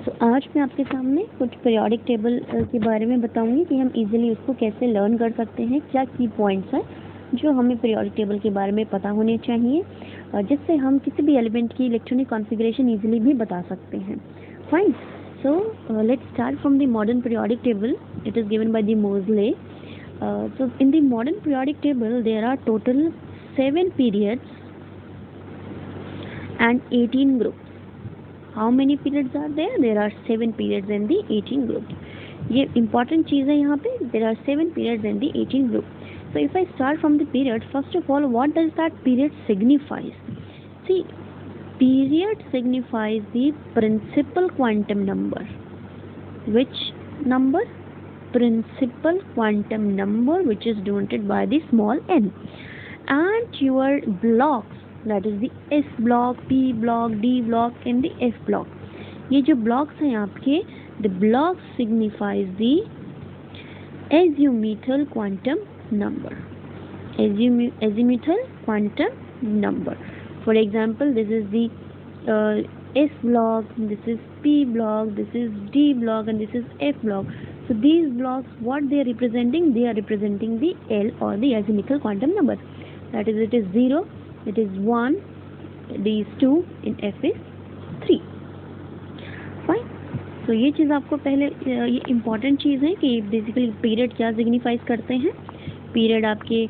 तो आज मैं आपके सामने कुछ पीरियोडिक टेबल के बारे में बताऊंगी कि हम इजीली उसको कैसे लर्न कर सकते हैं, क्या की पॉइंट्स हैं जो हमें पीरियोडिक टेबल के बारे में पता होने चाहिए, जिससे हम किसी भी एलिमेंट की इलेक्ट्रॉनिक कॉन्फ़िगरेशन इजीली भी बता सकते हैं. Fine. So let's start from the modern periodic table. It is given by the Moseley. So in the modern periodic table there are total 7 periods and 18 groups. How many periods are there? There are 7 periods in the 18 groups. ये important चीज़ है यहाँ पे. There are 7 periods in the 18 groups. So if I start from the period, first of all, what does that period signifies? See, period signifies the principal quantum number. Which number? Principal quantum number, which is denoted by the small n. And your blocks, that is the S block, P block, D block and the F block. ये जो blocks हैं आपके, the blocks signifies the azimuthal quantum number. Azimuthal quantum number. For example, this is the S block, this is P block, this is D block and this is F block. So these blocks, what they are representing? They are representing the L or the azimuthal quantum number. That is, it is 0, it is 1, D is 2, in F is 3. Fine. So ये चीज़ आपको पहले, ये important चीज़ है कि basically period क्या signifies करते हैं. Period आपके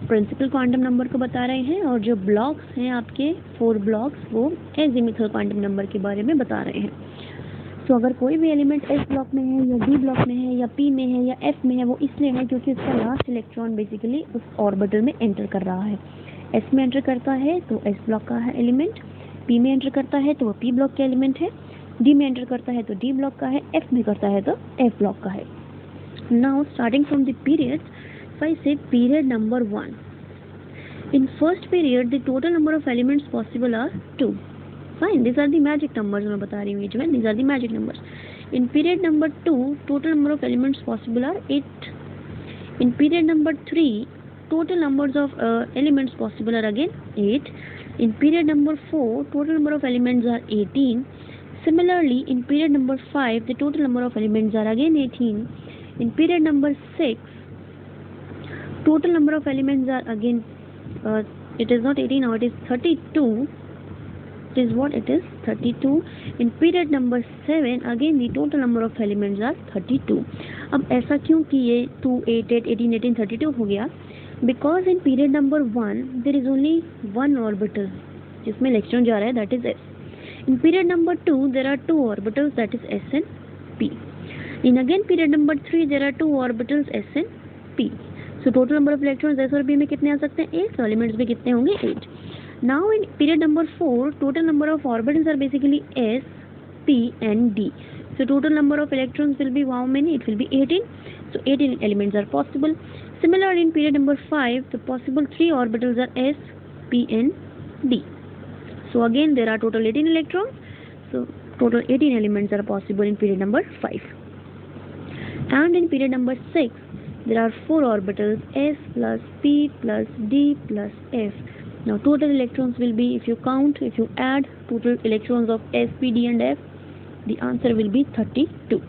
प्रिंसिपल क्वांटम नंबर को बता रहे हैं और जो ब्लॉक्स हैं आपके 4 ब्लॉक्स वो एजिमुथल क्वांटम नंबर के बारे में बता रहे हैं. तो अगर कोई भी एलिमेंट एस ब्लॉक में है या डी ब्लॉक में है या पी में है या एफ में है, वो इसलिए है क्योंकि उसका लास्ट इलेक्ट्रॉन बेसिकली उस ऑर्बिटल में एंटर कर रहा है. एस में एंटर करता है तो एस ब्लॉक का है एलिमेंट, पी में एंटर करता है तो वो पी ब्लॉक का एलिमेंट है, डी में एंटर करता है तो डी ब्लॉक का है, एफ में करता है तो एफ ब्लॉक का है. Now starting from the period, if I say period number 1, in first period the total number of elements possible are 2. Fine, these are the magic numbers. मैं बता रही हूँ ये जो है, these are the magic numbers. In period number 2, total number of elements possible are 8. In period number 3, total numbers of elements possible are again 8. In period number 4, total number of elements are 18. Similarly, in period number 5, the total number of elements are again 18. In period number 6, total number of elements are again, it is not 18 now, it is 32. It is what? It is 32. In period number 7, again the total number of elements are 32. अब ऐसा क्यों कि ये 2, 8, 8, 18, 18, 32 हो गया? Because in period number 1 there is only one orbital जिसमें electron जा रहा है, that is S. In period number 2 there are 2 orbitals, that is S and P. In again period number 3 there are 2 orbitals S and P. So total number of electrons S और P में कितने आ सकते हैं? 8. So elements में कितने होंगे? 8. Now in period number 4, total number of orbitals are basically S, P and D. So total number of electrons will be how many? It will be 18. So 18 elements are possible. Similarly in period number 5, the possible 3 orbitals are S, P and D. So again there are total 18 electrons. So total 18 elements are possible in period number 5. And in period number 6, there are 4 orbitals S plus P plus D plus F. Now total electrons will be, if you count, if you add total electrons of S, P, D and F, the answer will be 32.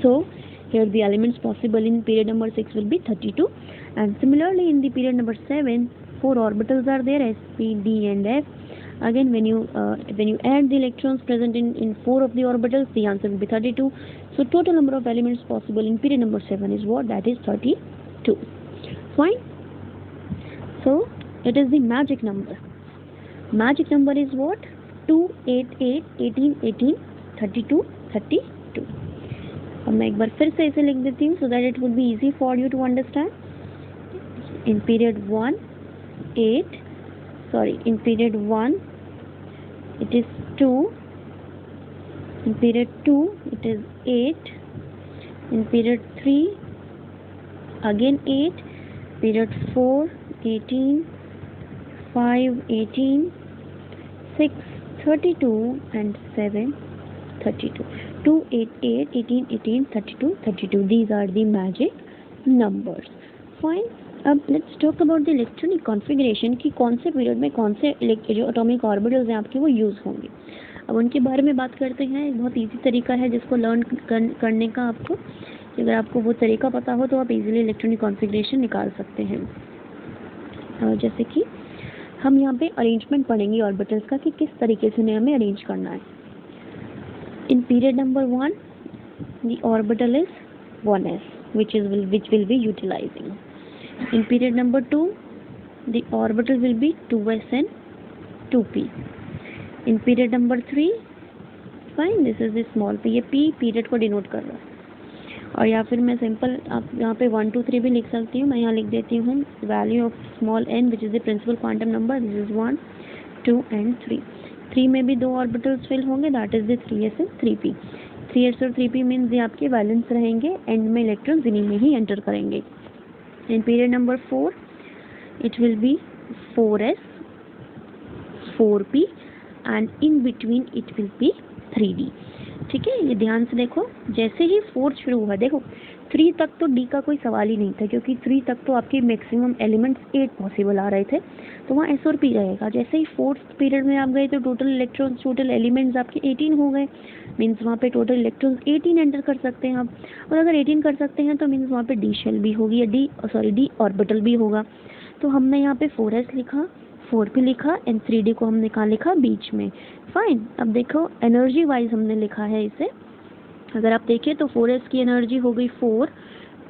So here the elements possible in period number 6 will be 32. And similarly in the period number 7, 4 orbitals are there, S, P, D and F. Again when you add the electrons present in 4 of the orbitals, the answer will be 32. So total number of elements possible in period number 7 is what? That is 32. Fine. So it is the magic number. Magic number is what? 2, 8, 8, 18, 18, 32, 32. अब मैं एक बार फिर से इसे लिख देती हूँ so that it would be easy for you to understand. In period 1, 8. Sorry, in period 1 it is 2. In period 2 it is 8. In period 3 again 8. Period 4, 18. 5, 18, 6, 32 and 7, 32. 2, 8, 8, 18, 18, 32, 32. These are the magic numbers. Fine. अब let's talk about the electronic configuration कि कौन से period में कौन से जो atomic orbitals हैं आपके वो यूज़ होंगे. अब उनके बारे में बात करते हैं। एक बहुत इजी तरीका है जिसको लर्न करने का आपको, अगर आपको वो तरीका पता हो तो आप इजीली इलेक्ट्रॉनिक कॉन्फ़िगरेशन निकाल सकते हैं। जैसे कि हम यहाँ पे अरेंजमेंट पढ़ेंगे ऑर्बिटल्स का कि किस तरीके से उन्हें हमें अरेंज करना है। In period number 1 the orbital is 1s which will be utilizing. In period number 2 the orbital will be 2s and 2p. In period number 3 fine, this is the small p, ये p period को denote कर रहा है। और या फिर मैं simple आप यहाँ पे 1 2 3 भी लिख सकती हूँ। मैं यहाँ लिख देती हूँ value of small n which is the principal quantum number, this is 1 2 and 3। 3 में भी 2 ऑर्बिटल्स फिल होंगे, that is the 3s and 3p। 3s और 3p मीन्स ये आपके वैलेंस रहेंगे, एंड में इलेक्ट्रॉन्स इन्हीं में ही एंटर करेंगे। In period number 4 it will B 4s 4p and in between it will B 3d। ठीक है, ये ध्यान से देखो, जैसे ही 4 शुरू हुआ, देखो 3 तक तो डी का कोई सवाल ही नहीं था, क्योंकि 3 तक तो आपके मैक्सिमम एलिमेंट्स 8 पॉसिबल आ रहे थे, तो वहाँ एस और पी रहेगा। जैसे ही 4th पीरियड में आप गए तो टोटल इलेक्ट्रॉन्स, टोटल एलिमेंट्स आपके 18 हो गए, मीन्स वहाँ पे टोटल इलेक्ट्रॉन्स 18 एंटर कर सकते हैं आप। और अगर 18 कर सकते हैं तो मीन्स वहाँ पे डी शेल भी होगी, या डी ऑर्बिटल भी होगा। तो हमने यहाँ पे 4s लिखा, 4p लिखा एंड 3d को हमने कहाँ लिखा, बीच में। फाइन, अब देखो एनर्जी वाइज हमने लिखा है इसे। अगर आप देखें तो 4s की एनर्जी हो गई 4,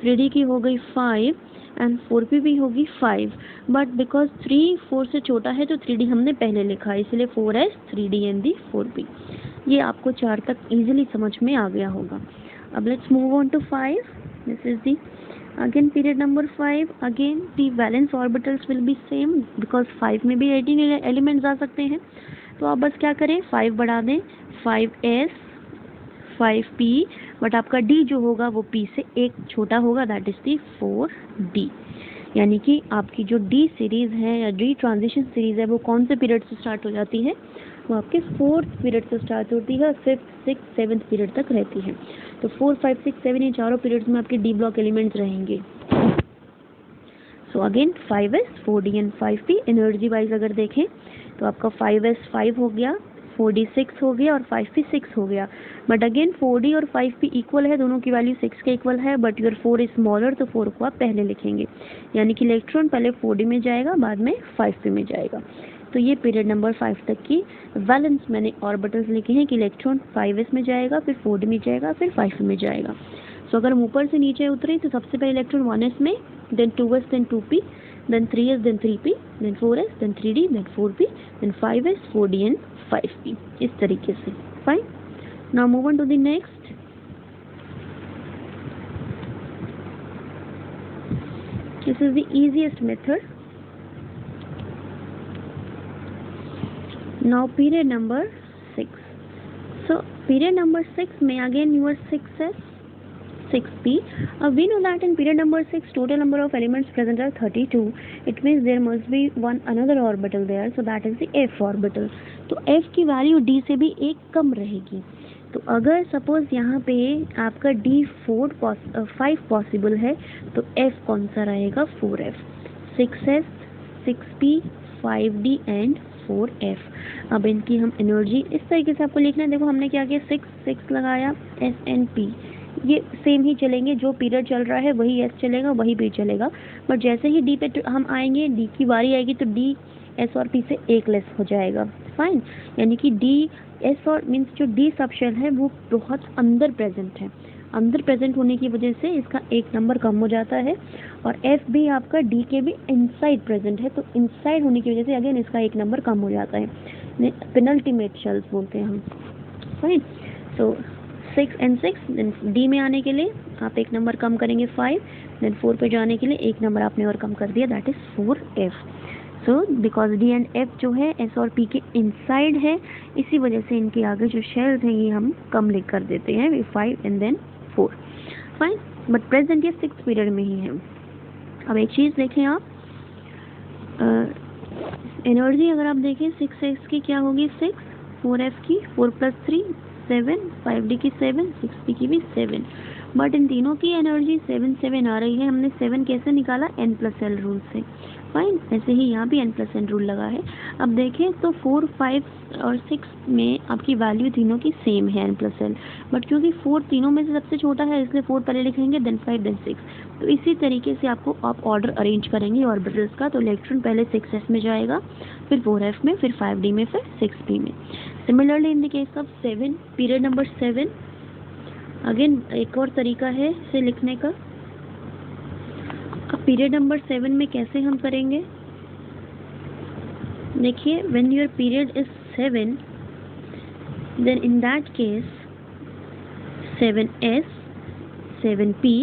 3d की हो गई 5 एंड 4p भी होगी 5, बट बिकॉज 3 4 से छोटा है तो 3d हमने पहले लिखा है, इसलिए 4s 3d and the 4p। ये आपको 4 तक इजीली समझ में आ गया होगा। अब let's move on to 5। This is the again period number 5, again the valence orbitals will be same because 5 में भी 18 एलिमेंट्स आ सकते हैं। तो आप बस क्या करें, 5 बढ़ा दें, 5s 5p, बट आपका d जो होगा वो p से एक छोटा होगा, दैट इज दी 4d। यानी कि आपकी जो d सीरीज है या d ट्रांजिशन सीरीज है वो कौन से पीरियड से स्टार्ट हो जाती है, वो आपके 4th पीरियड से स्टार्ट होती है, 5th 6th 7th पीरियड तक रहती है। तो 4 5 6 7 ये चारों पीरियड्स में आपके डी ब्लॉक एलिमेंट्स रहेंगे। So again 5s 4d and 5p। Energy wise अगर देखें तो आपका 5s 5 हो गया, 4d 6 हो गया और 5p 6 हो गया। बट अगेन 4d और 5p इक्वल है, दोनों की वैल्यू 6 के इक्वल है, बट योर 4 इज स्मॉलर, तो 4 को आप पहले लिखेंगे, यानी कि इलेक्ट्रॉन पहले 4d में जाएगा, बाद में 5p में जाएगा। तो ये पीरियड नंबर 5 तक की वैलेंस मैंने ऑर्बिटल्स लिखे हैं कि इलेक्ट्रॉन 5s में जाएगा, फिर 4d में जाएगा, फिर 5p में जाएगा। सो अगर हम ऊपर से नीचे उतरे तो सबसे पहले इलेक्ट्रॉन 1s में, then 2s, then 2p, then 3s, then 3p, then 4s, then 3d, then 4p, then 5s, 4d and 5p, इस तरीके से। Fine, now move on to the next. This is the easiest method. Now period number 6. So period number 6 में again your 6s 6p. We know that in period number 6 total number of elements present are 32. It means there must be one another orbital there, so that is the f orbital. तो f की value d से भी एक कम रहेगी। तो अगर suppose यहाँ पे आपका d 5 पॉसिबल है तो f कौन सा रहेगा, 4f। 6s 6p 5d and 4f। अब इनकी हम एनर्जी इस तरीके से आपको लिखना है। देखो हमने क्या किया, 6 6 लगाया, s एंड p ये सेम ही चलेंगे, जो पीरियड चल रहा है वही s चलेगा, वही p चलेगा, बट जैसे ही d पे हम आएंगे, d की बारी आएगी तो d s और p से एक लेस हो जाएगा। फाइन, यानी कि d s और मीन्स जो d सबशेल है वो बहुत अंदर प्रेजेंट है, अंदर प्रेजेंट होने की वजह से इसका एक नंबर कम हो जाता है, और f भी आपका d के भी इनसाइड प्रेजेंट है, तो इनसाइड होने की वजह से अगेन इसका एक नंबर कम हो जाता है, पेनल्टीमेट शेल्स बोलते हैं हम। Fine, so 6 and 6, then d में आने के लिए आप एक नंबर कम करेंगे 5, देन 4 पे जाने के लिए एक नंबर आपने और कम कर दिया, that is 4f। So because d and f जो है s और p के इनसाइड है, इसी वजह से इनके आगे जो शेल्स हैं ये हम कम लिख कर देते हैं, 5 एंड देन 4। फाइन, बट प्रेजेंट ये 6th पीरियड में ही है। अब एक चीज़ देखें आप, एनर्जी अगर आप देखें 6s की क्या होगी, 6, 4f की 4 + 3 7, 5d की 7, 6p की भी 7, बट इन तीनों की एनर्जी 7 आ रही है। हमने 7 कैसे निकाला? n+l रूल से। फाइन, ऐसे ही यहाँ भी n+n रूल लगा है। अब देखें तो 4, 5 और 6 में आपकी वैल्यू तीनों की सेम है n+l, बट क्योंकि 4 तीनों में से सबसे छोटा है इसलिए 4 पहले लिखेंगे, देन 5, देन 6। तो इसी तरीके से आपको आप ऑर्डर अरेंज करेंगे ऑर्बिटल्स का। तो इलेक्ट्रॉन पहले 6s में जाएगा, फिर 4f में, फिर 5d में, फिर 6p में। Similarly in the case of 7, period number 7, again एक और तरीका है इसे लिखने का। अब पीरियड नंबर 7 में कैसे हम करेंगे? देखिए, when your period is 7, then in that case 7s, 7p,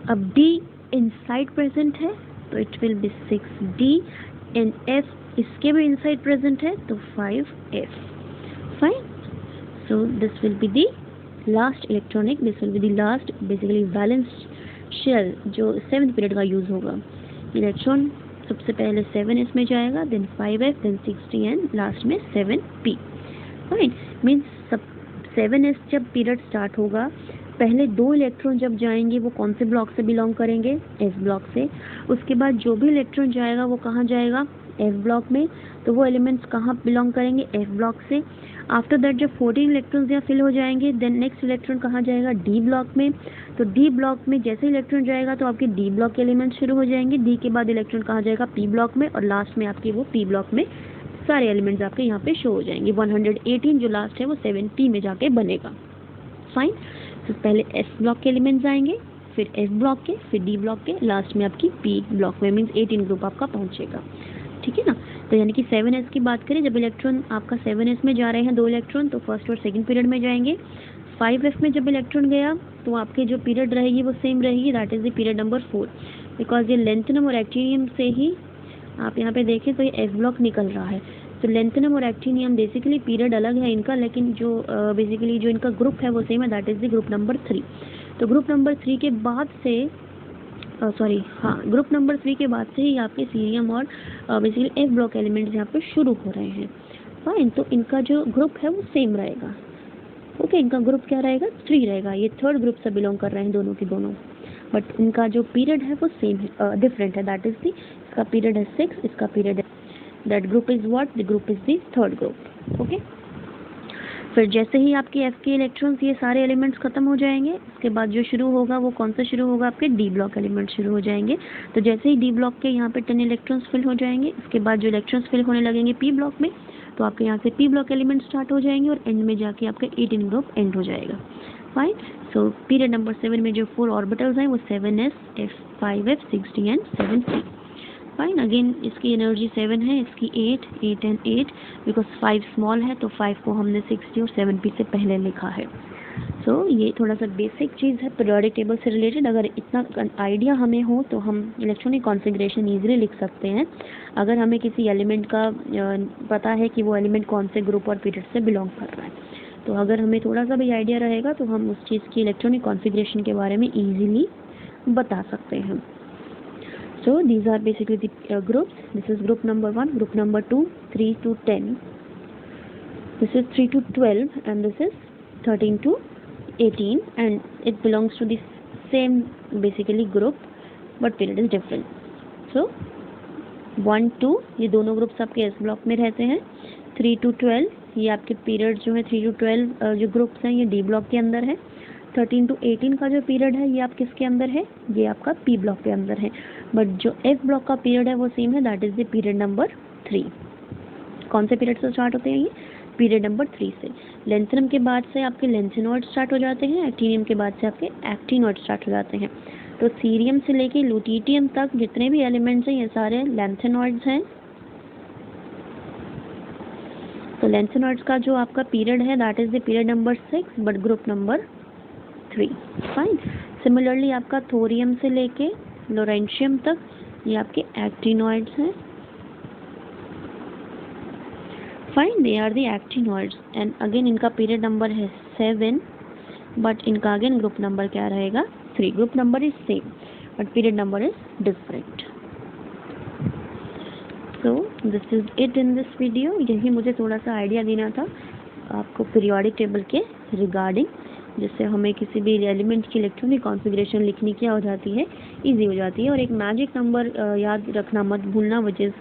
अब d इनसाइड प्रेजेंट है तो it will be 6d, and f इसके भी इनसाइड प्रेजेंट है तो 5f। Fine, so this will be the last electronic, this will be the last basically balanced shell जो 7th period का यूज होगा। इलेक्ट्रॉन सबसे पहले 7s में जाएगा, then 5f, then 6d and last में 7p। फाइन, मीन्स सब 7s जब पीरियड स्टार्ट होगा, पहले 2 इलेक्ट्रॉन जब जाएंगे वो कौन से ब्लॉक से बिलोंग करेंगे? s ब्लॉक से। उसके बाद जो भी इलेक्ट्रॉन जाएगा वो कहाँ जाएगा? f ब्लॉक में। तो वो एलिमेंट्स कहाँ बिलोंग करेंगे? f ब्लॉक से। आफ्टर दैट जब 14 इलेक्ट्रॉन्स यहाँ फिल हो जाएंगे, देन नेक्स्ट इलेक्ट्रॉन कहाँ जाएगा? d ब्लॉक में। तो d ब्लॉक में जैसे इलेक्ट्रॉन जाएगा तो आपके d ब्लॉक के एलिमेंट्स शुरू हो जाएंगे। d के बाद इलेक्ट्रॉन कहाँ जाएगा? p ब्लॉक में, और लास्ट में आपके वो p ब्लॉक में सारे एलिमेंट्स आपके यहाँ पे शो हो जाएंगे। 118 जो लास्ट है वो 7p में जाके बनेगा। फाइन, तो पहले s ब्लॉक के एलिमेंट्स आएंगे, फिर s ब्लॉक के, फिर d ब्लॉक के, लास्ट में आपकी p ब्लॉक में, मीन्स 18 ग्रुप आपका पहुंचेगा। ठीक है ना? तो यानी कि 7s की बात करें, जब इलेक्ट्रॉन आपका 7s में जा रहे हैं 2 इलेक्ट्रॉन, तो फर्स्ट और सेकंड पीरियड में जाएंगे। 5f में जब इलेक्ट्रॉन गया तो आपके जो पीरियड रहेगी वो सेम रहेगी, that is the period number 4। Because ये लेंथेनम और एक्टिनियम से ही आप यहाँ पे देखें तो ये s ब्लॉक निकल रहा है। तो लेंथेनम और एक्टिनियम बेसिकली पीरियड अलग है इनका, लेकिन जो बेसिकली जो इनका ग्रुप है वो सेम है, that is the group number 3। तो ग्रुप नंबर 3 के बाद से ग्रुप नंबर 3 के बाद से ही आपके सीरियम और बेसिकली f ब्लॉक एलिमेंट्स यहाँ पे शुरू हो रहे हैं। फाइन, तो इनका जो ग्रुप है वो सेम रहेगा। ओके, इनका ग्रुप क्या रहेगा? 3 रहेगा। ये थर्ड ग्रुप से बिलोंग कर रहे हैं दोनों के दोनों, बट इनका जो पीरियड है वो सेम है, डिफरेंट है। दैट इज दी, इसका पीरियड है 6, इसका पीरियड है, that group is what? The group is the third group. Okay, फिर जैसे ही आपके f के इलेक्ट्रॉन्स ये सारे एलिमेंट्स खत्म हो जाएंगे, उसके बाद जो शुरू होगा वो कौन सा शुरू होगा? आपके d ब्लॉक एलिमेंट शुरू हो जाएंगे। तो जैसे ही d ब्लॉक के यहाँ पे 10 इलेक्ट्रॉन्स फिल हो जाएंगे, इसके बाद जो इलेक्ट्रॉन्स फिल होने लगेंगे p ब्लॉक में, तो आपके यहाँ से p ब्लॉक एलिमेंट स्टार्ट हो जाएंगे और एंड में जाके आपका 18 ग्रुप एंड हो जाएगा। फाइन, सो पीरियड नंबर 7 में जो 4 ऑर्बिटल्स हैं वो 7s, f, 5f, 6d and 7p। Fine, again इसकी एनर्जी 7 है, इसकी 8 एंड 8, बिकॉज 5 स्मॉल है तो 5 को हमने 6d और 7p से पहले लिखा है। सो ये थोड़ा सा बेसिक चीज़ है पीरियोडिक टेबल से रिलेटेड। अगर इतना आइडिया हमें हो तो हम इलेक्ट्रॉनिक कॉन्फ़िगरेशन ईजिली लिख सकते हैं। अगर हमें किसी एलिमेंट का पता है कि वो एलिमेंट कौन से ग्रुप और पीरियड से बिलोंग कर रहा है, तो अगर हमें थोड़ा सा भी आइडिया रहेगा तो हम उस चीज़ की इलेक्ट्रॉनिक कॉन्फ़िगरेशन के बारे में ईजिली बता सकते हैं। So these are basically the groups. This is group number 1, group number 2, 3 to 10. This is 3 to 12, and this is 13 to 18, and it belongs to the same basically group, but period is different. So 1 2 ये दोनों groups आपके S block में रहते हैं। 3 to 12 ये आपके period जो है 3 to 12 जो ग्रुप्स हैं ये D ब्लॉक के अंदर है। 13 to 18 का जो पीरियड है ये आप किसके अंदर है? ये आपका P ब्लॉक के अंदर है। बट जो F ब्लॉक का पीरियड है वो सेम है, that is the period number 3। कौन से पीरियड से स्टार्ट होते हैं ये? पीरियड नंबर 3 से। लेंथेनम के बाद से आपके लेंथेनॉइड स्टार्ट हो जाते हैं, एक्टिनियम के बाद से आपके एक्टिनॉइड स्टार्ट हो जाते हैं। तो सीरियम से लेके लुटीटियम तक जितने भी एलिमेंट्स हैं ये सारे लेंथेनॉइड्स हैं। तो लेंथेनॉइड्स का जो आपका पीरियड है that is the period number 6, but group number 3। Fine, similarly आपका थोरियम से लेके लॉरेंशियम तक ये आपके एक्टिनॉइड्स हैं। Fine, they are the actinoids, and again इनका पीरियड नंबर है 7, बट इनका अगेन ग्रुप नंबर क्या रहेगा? 3। Group number is same but period number is different. So this is it in this video. यही मुझे थोड़ा सा आइडिया देना था आपको पीरियोडिक टेबल के रिगार्डिंग। जिससे हमें किसी भी एलिमेंट की इलेक्ट्रॉनिक कॉन्फ़िगरेशन लिखनी क्या हो जाती है, इजी हो जाती है। और एक मैजिक नंबर याद रखना मत भूलना, विच इज़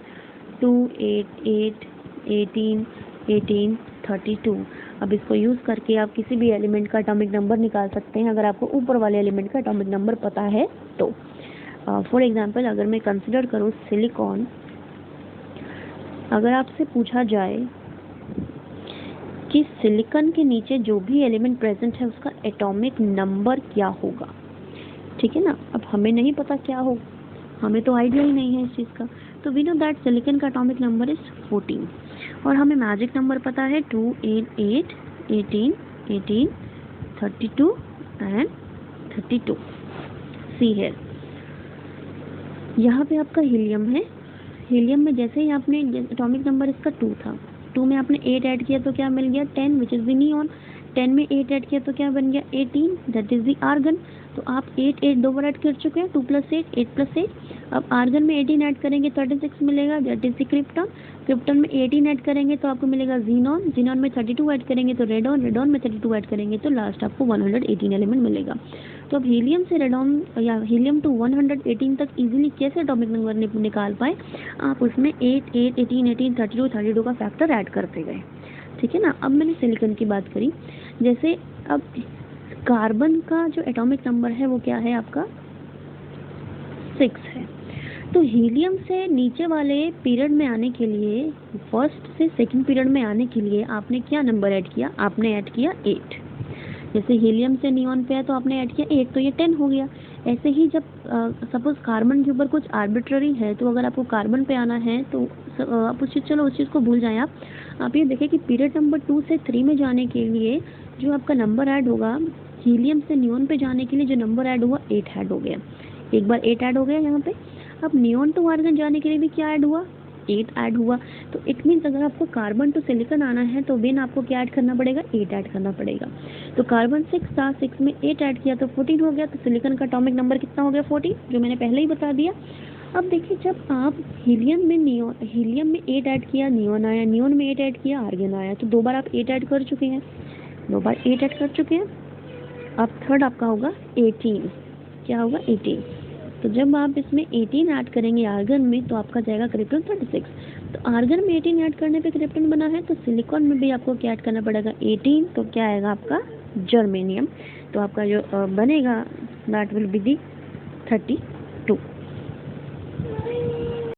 2, 8, 8, 18, 18, 32। अब इसको यूज़ करके आप किसी भी एलिमेंट का एटॉमिक नंबर निकाल सकते हैं अगर आपको ऊपर वाले एलिमेंट का एटॉमिक नंबर पता है तो। फॉर एग्जांपल अगर मैं कंसिडर करूँ सिलिकॉन, अगर आपसे पूछा जाए कि सिलिकॉन के नीचे जो भी एलिमेंट प्रेजेंट है उसका एटॉमिक नंबर क्या होगा, ठीक है ना। अब हमें नहीं पता क्या हो, हमें तो आइडिया ही नहीं है इस चीज़ का। तो वी नो दैट सिलिकॉन का एटॉमिक नंबर इज 14 और हमें मैजिक नंबर पता है 2, 8, 8, 18, 18, 32 एंड 32। सी है यहाँ पे आपका हीलियम है। हीलियम में जैसे ही आपने एटॉमिक नंबर इसका 2 था, 2 में आपने 8 ऐड किया तो क्या मिल गया 10 विच इज़ द नियॉन। 10 में 8 ऐड किया तो क्या बन गया 18 दैट इज़ द आर्गन। तो आप 8 8 दो बार ऐड कर चुके हैं, 2 + 8 8 + 8। अब आर्गन में 18 ऐड करेंगे 36 मिलेगा that is the krypton. Krypton में 18 ऐड करेंगे तो आपको मिलेगा जीनॉन। जीनॉन में 32 ऐड करेंगे तो रेडॉन। रेडॉन में 32 ऐड करेंगे तो लास्ट आपको 118 एलिमेंट मिलेगा। तो अब हीलियम से रेडॉन या हीलियम टू 118 तक इजीली कैसे एटॉमिक नंबर निकाल पाए, आप उसमें 8 8 18 18 32 32 का फैक्टर ऐड करते गए, ठीक है ना। अब मैंने सिलिकॉन की बात करी, जैसे अब कार्बन का जो एटॉमिक नंबर है वो क्या है आपका 6 है। तो हीलियम से नीचे वाले पीरियड में आने के लिए, फर्स्ट से सेकंड पीरियड में आने के लिए आपने क्या नंबर ऐड किया, आपने ऐड किया 8। जैसे हीलियम से नियॉन पे है तो आपने ऐड किया 8 तो ये 10 हो गया। ऐसे ही जब सपोज कार्बन के ऊपर कुछ आर्बिट्ररी है तो अगर आपको कार्बन पे आना है तो आप उस चीज़ को भूल जाएं। आप ये देखें कि पीरियड नंबर 2 से 3 में जाने के लिए जो आपका नंबर ऐड होगा, हीलियम से नियॉन पे जाने के लिए जो नंबर ऐड हुआ 8 ऐड हो गया। एक बार 8 ऐड हो गया यहाँ पे। अब नियॉन टू आर्गन जाने के लिए भी क्या ऐड हुआ 8 ऐड हुआ। तो इट मीन्स अगर आपको कार्बन टू सिलिकॉन आना है तो वेन आपको क्या ऐड करना पड़ेगा 8 ऐड करना पड़ेगा। तो कार्बन 6 था, 6 में 8 ऐड किया तो 14 हो गया। तो सिलिकॉन का एटॉमिक नंबर कितना हो गया 14, जो मैंने पहले ही बता दिया। अब देखिए जब आप हीलियम में 8 ऐड किया नियॉन आया, नियॉन में 8 ऐड किया आर्गन आया। तो 2 बार आप 8 ऐड कर चुके हैं, 2 बार 8 ऐड कर चुके हैं। अब थर्ड आपका होगा 18, क्या होगा 18। तो जब आप इसमें 18 ऐड करेंगे आर्गन में तो आपका जाएगा क्रिप्टॉन 36। तो आर्गन में 18 ऐड करने पे क्रिप्टॉन बना है, तो सिलिकॉन में भी आपको क्या ऐड करना पड़ेगा 18। तो क्या आएगा आपका जर्मेनियम। तो आपका जो बनेगा दैट विल बी दी 32।